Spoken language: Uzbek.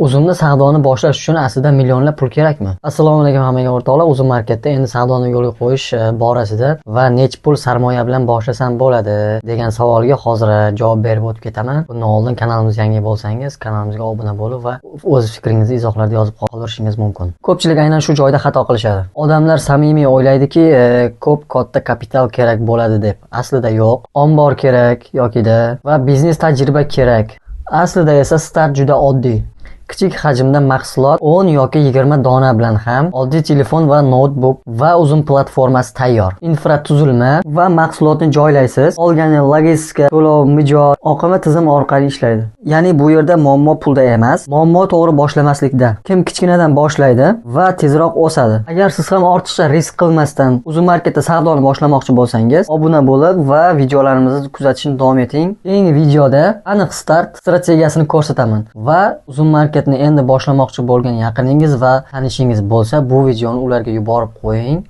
O'zimni savdoni boshlash uchun aslida millionlab pul kerakmi? Assalomu alaykum hammaga o'rtoqlar. O'zim marketda endi savdoni yo'lga qo'yish borasida va necha pul sarmoya bilan boshlasam bo'ladi degan savolga hozir javob berib o'tib ketaman. Bundan oldin kanalimizga yangi bo'lsangiz, kanalimizga obuna bo'lib va o'z fikringizni izohlarda yozib qoldirishingiz mumkin. Ko'pchilik aynan shu joyda xato qilishadi. Odamlar samimiy o'ylaydiki, ko'p katta kapital kerak bo'ladi deb. Aslida yo'q. Ombor kerak yokida va biznes tajriba kerak. Aslida esa start juda oddiy. Kichik hajmda mahsulot 10 yoki 20 dona bilan ham oddiy telefon va notebook va uzun platformasi tayyor. Infratuzilma va mahsulotni joylaysiz. Qolgani logistika, to'lov, mijoz, oqima tizim orqali ishlaydi. Ya'ni bu yerda muammo pulda emas, muammo to'g'ri boshlamaslikda. Kim kichkinadan boshlaydi va tezroq o'sadi. Agar siz ham ortiqcha risk qilmasdan uzun marketda savdoni boshlamoqchi bo'lsangiz, obuna bo'lib va videolarimizni kuzatishni davom eting. Keyingi videoda aniq start strategiyasini ko'rsataman va uzun market endi boshlamoqchi bo'lgan yaqiningiz va tanishingiz bo'lsa, bu videoni ularga yuborib qo'ying.